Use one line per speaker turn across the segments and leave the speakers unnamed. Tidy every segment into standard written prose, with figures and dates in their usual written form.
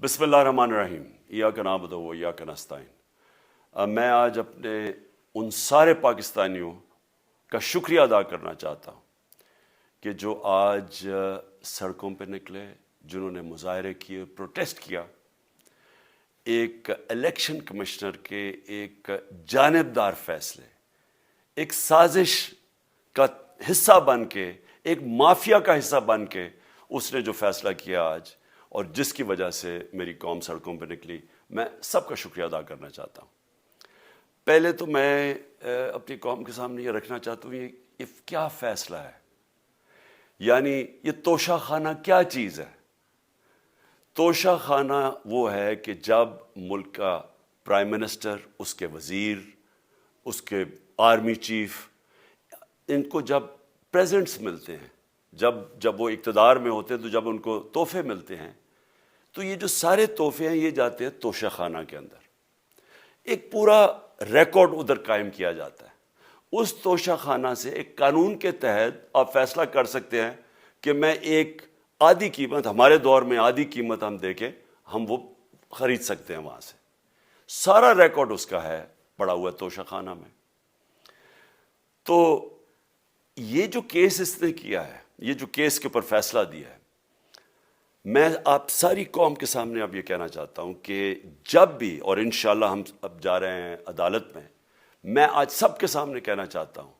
بسم اللہ الرحمن الرحیم ایاک نعبد و ایاک نستعین۔ میں آج اپنے ان سارے پاکستانیوں کا شکریہ ادا کرنا چاہتا ہوں کہ جو آج سڑکوں پہ نکلے، جنہوں نے مظاہرے کیے، پروٹیسٹ کیا، ایک الیکشن کمشنر کے ایک جانبدار فیصلے، ایک سازش کا حصہ بن کے، ایک مافیا کا حصہ بن کے اس نے جو فیصلہ کیا آج، اور جس کی وجہ سے میری قوم سڑکوں پہ نکلی، میں سب کا شکریہ ادا کرنا چاہتا ہوں۔ پہلے تو میں اپنی قوم کے سامنے یہ رکھنا چاہتا ہوں یہ کیا فیصلہ ہے، یعنی یہ توشہ خانہ کیا چیز ہے۔ توشہ خانہ وہ ہے کہ جب ملک کا پرائم منسٹر، اس کے وزیر، اس کے آرمی چیف، ان کو جب پریزنٹس ملتے ہیں، جب وہ اقتدار میں ہوتے ہیں، تو جب ان کو تحفے ملتے ہیں، تو یہ جو سارے تحفے ہیں یہ جاتے ہیں توشہ خانہ کے اندر۔ ایک پورا ریکارڈ ادھر قائم کیا جاتا ہے۔ اس توشہ خانہ سے ایک قانون کے تحت آپ فیصلہ کر سکتے ہیں کہ میں ایک آدھی قیمت، ہمارے دور میں آدھی قیمت ہم دے کے ہم وہ خرید سکتے ہیں وہاں سے۔ سارا ریکارڈ اس کا ہے پڑا ہوا توشہ خانہ میں۔ تو یہ جو کیس اس نے کیا ہے، یہ جو کیس کے اوپر فیصلہ دیا ہے، میں آپ ساری قوم کے سامنے اب یہ کہنا چاہتا ہوں کہ جب بھی، اور انشاءاللہ ہم اب جا رہے ہیں عدالت میں آج سب کے سامنے کہنا چاہتا ہوں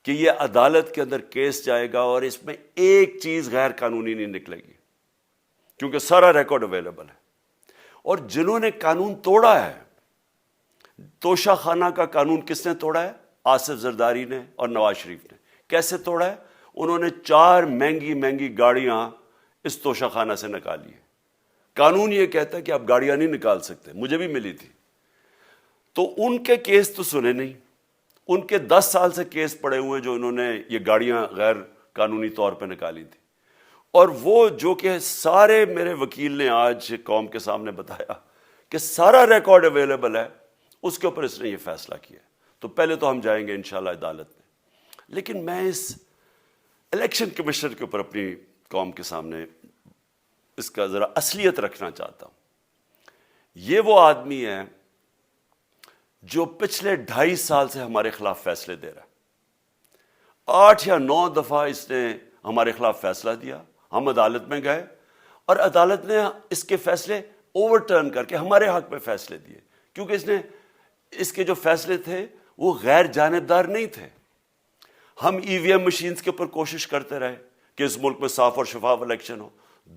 کہ یہ عدالت کے اندر کیس جائے گا اور اس میں ایک چیز غیر قانونی نہیں نکلے گی، کیونکہ سارا ریکارڈ اویلیبل ہے۔ اور جنہوں نے قانون توڑا ہے، توشہ خانہ کا قانون کس نے توڑا ہے؟ آصف زرداری نے اور نواز شریف نے۔ کیسے توڑا ہے؟ انہوں نے 4 مہنگی گاڑیاں اس توشہ خانہ سے نکالی ہے۔ قانون یہ کہتا ہے کہ آپ گاڑیاں نہیں نکال سکتے، مجھے بھی ملی تھی۔ تو ان کے کیس تو سنے نہیں، ان کے 10 سال سے کیس پڑے ہوئے جو انہوں نے یہ گاڑیاں غیر قانونی طور پہ نکالی تھی۔ اور وہ جو کہ سارے میرے وکیل نے آج قوم کے سامنے بتایا کہ سارا ریکارڈ اویلیبل ہے، اس کے اوپر اس نے یہ فیصلہ کیا۔ تو پہلے تو ہم جائیں گے انشاءاللہ عدالت میں، لیکن میں اس الیکشن کمشنر کے اوپر اپنی قوم کے سامنے اس کا ذرا اصلیت رکھنا چاہتا ہوں۔ یہ وہ آدمی ہے جو پچھلے 2.5 سال سے ہمارے خلاف فیصلے دے رہا ہے۔ 8 یا 9 دفعہ اس نے ہمارے خلاف فیصلہ دیا، ہم عدالت میں گئے اور عدالت نے اس کے فیصلے اوور ٹرن کر کے ہمارے حق میں فیصلے دیے، کیونکہ اس کے جو فیصلے تھے وہ غیر جانبدار نہیں تھے۔ ہم ای وی ایم مشینز کے اوپر کوشش کرتے رہے کہ اس ملک میں صاف اور شفاف الیکشن ہو،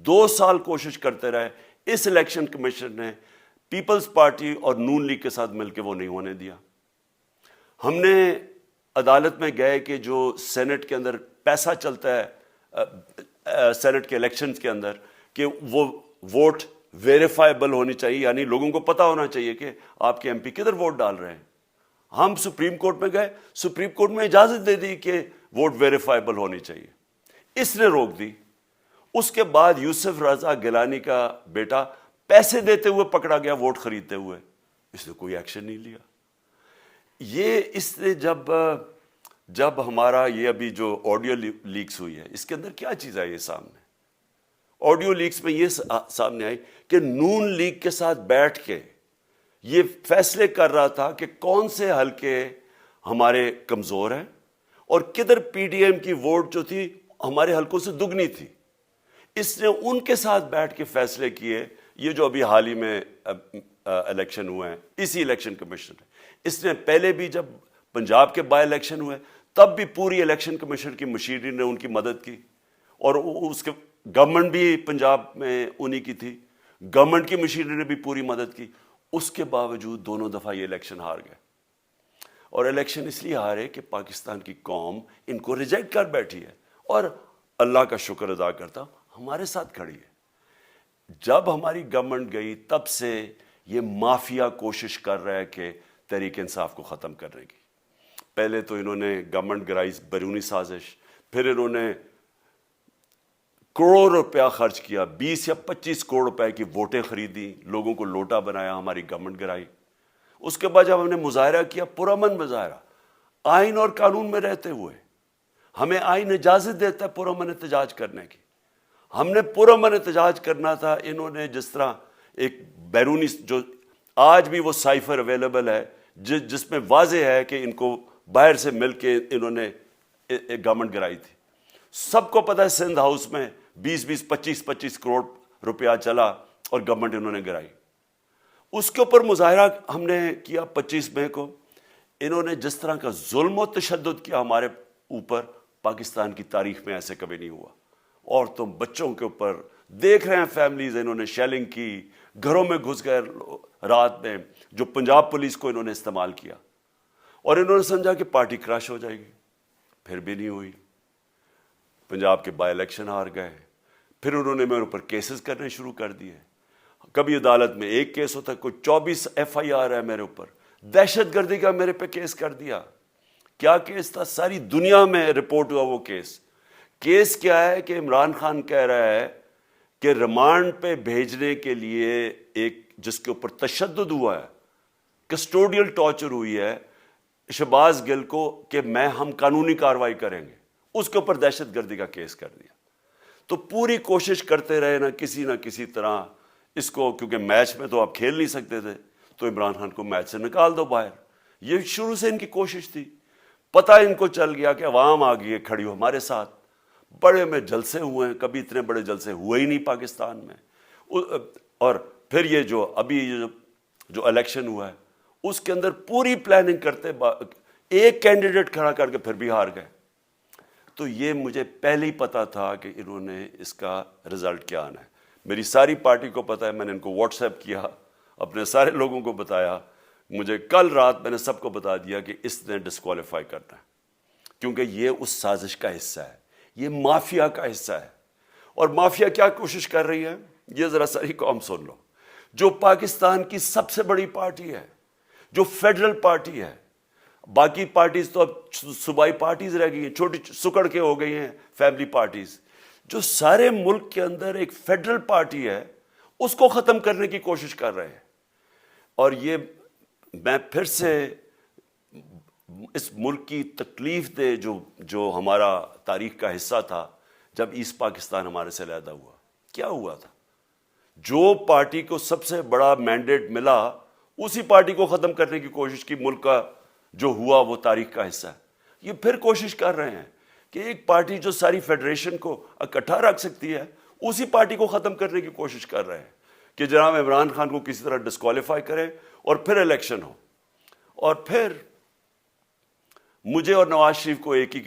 2 سال کوشش کرتے رہے۔ اس الیکشن کمیشن نے پیپلز پارٹی اور نون لیگ کے ساتھ مل کے وہ نہیں ہونے دیا۔ ہم نے عدالت میں گئے کہ جو سینٹ کے اندر پیسہ چلتا ہے، سینٹ کے الیکشنز کے اندر، کہ وہ ووٹ ویریفائبل ہونی چاہیے، یعنی لوگوں کو پتہ ہونا چاہیے کہ آپ کے ایم پی کدھر ووٹ ڈال رہے ہیں۔ ہم سپریم کورٹ میں گئے، سپریم کورٹ میں اجازت دے دی کہ ووٹ ویریفائبل ہونی چاہیے، اس نے روک دی۔ اس کے بعد یوسف رضا گیلانی کا بیٹا پیسے دیتے ہوئے پکڑا گیا ووٹ خریدتے ہوئے، اس نے کوئی ایکشن نہیں لیا۔ یہ اس نے جب ہمارا یہ ابھی جو آڈیو لیکس ہوئی ہے، اس کے اندر کیا چیز آئی ہے سامنے؟ آڈیو لیکس میں یہ سامنے آئی کہ نون لیگ کے ساتھ بیٹھ کے یہ فیصلے کر رہا تھا کہ کون سے حلقے ہمارے کمزور ہیں اور کدھر پی ڈی ایم کی ووٹ جو تھی ہمارے حلقوں سے دگنی تھی۔ اس نے ان کے ساتھ بیٹھ کے فیصلے کیے۔ یہ جو ابھی حال ہی میں الیکشن ہوئے ہیں، اسی الیکشن کمیشن نے، اس نے پہلے بھی جب پنجاب کے بائی الیکشن ہوئے تب بھی پوری الیکشن کمیشن کی مشینری نے ان کی مدد کی، اور اس کے گورنمنٹ بھی پنجاب میں انہی کی تھی، گورنمنٹ کی مشینری نے بھی پوری مدد کی۔ اس کے باوجود دونوں دفعہ یہ الیکشن ہار گئے، اور الیکشن اس لیے ہارے کہ پاکستان کی قوم ان کو ریجیکٹ کر بیٹھی ہے، اور اللہ کا شکر ادا کرتا ہمارے ساتھ کھڑی ہے۔ جب ہماری گورنمنٹ گئی تب سے یہ مافیا کوشش کر رہا ہے کہ تحریک انصاف کو ختم کرنے کی۔ پہلے تو انہوں نے گورنمنٹ گرائی بیرونی سازش، پھر انہوں نے کروڑ روپیہ خرچ کیا، 20 یا 25 کروڑ روپے کی ووٹیں خریدی، لوگوں کو لوٹا بنایا، ہماری گورنمنٹ گرائی۔ اس کے بعد جب ہم نے مظاہرہ کیا، پرامن مظاہرہ، آئین اور قانون میں رہتے ہوئے، ہمیں آئین اجازت دیتا ہے پرامن احتجاج کرنے کی، ہم نے پرامن احتجاج کرنا تھا۔ انہوں نے جس طرح ایک بیرونی جو آج بھی وہ سائفر اویلیبل ہے جس میں واضح ہے کہ ان کو باہر سے مل کے انہوں نے ایک گورنمنٹ گرائی تھی. سب کو پتہ ہے سندھ ہاؤس میں 20 25 کروڑ روپیہ چلا اور گورنمنٹ انہوں نے گرائی. اس کے اوپر مظاہرہ ہم نے کیا 25 مئی کو. انہوں نے جس طرح کا ظلم و تشدد کیا ہمارے اوپر پاکستان کی تاریخ میں ایسے کبھی نہیں ہوا. عورتوں بچوں کے اوپر دیکھ رہے ہیں فیملیز, انہوں نے شیلنگ کی, گھروں میں گھس گئے رات میں, جو پنجاب پولیس کو انہوں نے استعمال کیا اور انہوں نے سمجھا کہ پارٹی کراش ہو جائے گی. پھر بھی نہیں ہوئی. پنجاب کے بائی الیکشن ہار گئے. پھر انہوں نے میرے اوپر کیسز کرنے شروع کر دیے. کبھی عدالت میں ایک کیس ہوتا ہے, کوئی 24 FIR ہے میرے اوپر. دہشت گردی کا میرے پہ کیس کر دیا. کیا کیس تھا؟ ساری دنیا میں رپورٹ ہوا وہ کیس. کیس کیا ہے کہ عمران خان کہہ رہا ہے کہ ریمانڈ پہ بھیجنے کے لیے ایک جس کے اوپر تشدد ہوا ہے, کسٹوڈیل ٹارچر ہوئی ہے شہباز گل کو, کہ ہم قانونی کارروائی کریں گے, اس کے اوپر دہشت گردی کا کیس کر دیا. تو پوری کوشش کرتے رہے نہ کسی طرح اس کو, کیونکہ میچ میں تو آپ کھیل نہیں سکتے تھے, تو عمران خان کو میچ سے نکال دو باہر. یہ شروع سے ان کی کوشش تھی. پتہ ان کو چل گیا کہ عوام آ گئی ہے کھڑی ہو ہمارے ساتھ. بڑے میں جلسے ہوئے ہیں, کبھی اتنے بڑے جلسے ہوئے ہی نہیں پاکستان میں. اور پھر یہ جو ابھی جو الیکشن ہوا ہے اس کے اندر پوری پلاننگ کرتے ایک کینڈیڈیٹ کھڑا کر کے پھر بھی ہار گئے. تو یہ مجھے پہلے ہی پتا تھا کہ انہوں نے اس کا رزلٹ کیا آنا ہے. میری ساری پارٹی کو پتا ہے, میں نے ان کو واٹس ایپ کیا, اپنے سارے لوگوں کو بتایا. مجھے کل رات میں نے سب کو بتا دیا کہ اس نے ڈسکوالیفائی کرنا ہے, کیونکہ یہ اس سازش کا حصہ ہے, یہ مافیا کا حصہ ہے. اور مافیا کیا کوشش کر رہی ہے, یہ ذرا ساری قوم سن لو. جو پاکستان کی سب سے بڑی پارٹی ہے, جو فیڈرل پارٹی ہے, باقی پارٹیز تو اب صوبائی پارٹیز رہ گئی ہیں, چھوٹی سکڑ کے ہو گئی ہیں فیملی پارٹیز. جو سارے ملک کے اندر ایک فیڈرل پارٹی ہے, اس کو ختم کرنے کی کوشش کر رہے ہیں. اور یہ میں پھر سے اس ملک کی تکلیف دے جو ہمارا تاریخ کا حصہ تھا, جب ایسٹ پاکستان ہمارے سے علیحدہ ہوا, کیا ہوا تھا؟ جو پارٹی کو سب سے بڑا مینڈیٹ ملا اسی پارٹی کو ختم کرنے کی کوشش کی. ملک کا جو ہوا وہ تاریخ کا حصہ ہے. یہ پھر کوشش کر رہے ہیں کہ ایک پارٹی جو ساری فیڈریشن کو اکٹھا رکھ سکتی ہے, اسی پارٹی کو ختم کرنے کی کوشش کر رہے ہیں کہ جناب عمران خان کو کسی طرح ڈسکوالیفائی کریں اور پھر الیکشن ہو. اور پھر مجھے اور نواز شریف کو ایک ہی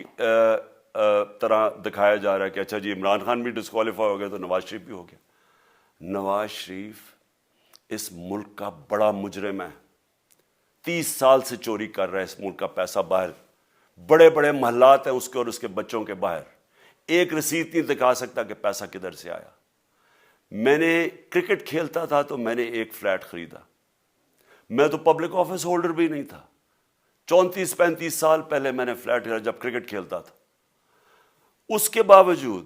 طرح دکھایا جا رہا ہے کہ اچھا جی عمران خان بھی ڈسکوالیفائی ہو گیا تو نواز شریف بھی ہو گیا. نواز شریف اس ملک کا بڑا مجرم ہے. 30 سال سے چوری کر رہا ہے اس ملک کا پیسہ باہر. بڑے بڑے محلات ہیں اس کے اور اس کے بچوں کے باہر. ایک رسید نہیں دکھا سکتا کہ پیسہ کدھر سے آیا. میں نے کرکٹ کھیلتا تھا تو میں نے ایک فلیٹ خریدا. میں تو پبلک آفس ہولڈر بھی نہیں تھا. 34-35 سال پہلے میں نے فلیٹ خریدا جب کرکٹ کھیلتا تھا. اس کے باوجود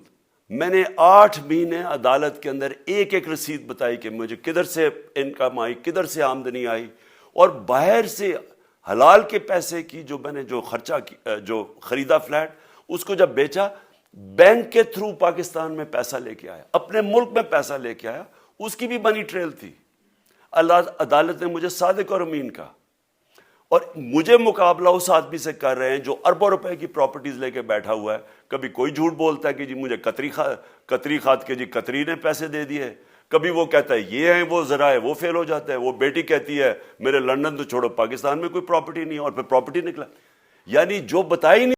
میں نے 8 مہینے عدالت کے اندر ایک رسید بتائی کہ مجھے کدھر سے انکم آئی, کدھر سے آمدنی آئی, اور باہر سے حلال کے پیسے کی جو میں نے جو خریدا فلیٹ, اس کو جب بیچا بینک کے تھرو پاکستان میں پیسہ لے کے آیا, اپنے ملک میں پیسہ لے کے آیا. اس کی بھی منی ٹریل تھی. عدالت نے مجھے صادق اور امین کا, اور مجھے مقابلہ اس آدمی سے کر رہے ہیں جو اربوں روپے کی پراپرٹیز لے کے بیٹھا ہوا ہے. کبھی کوئی جھوٹ بولتا ہے کہ جی مجھے قطری خات کے جی قطری نے پیسے دے دیے, کبھی وہ کہتا ہے یہ ہیں وہ ذرائع, وہ فیل ہو جاتا ہے. وہ بیٹی کہتی ہے میرے لندن تو چھوڑو پاکستان میں کوئی پراپرٹی نہیں, اور پھر پراپرٹی نکلا. یعنی جو بتا ہی نہیں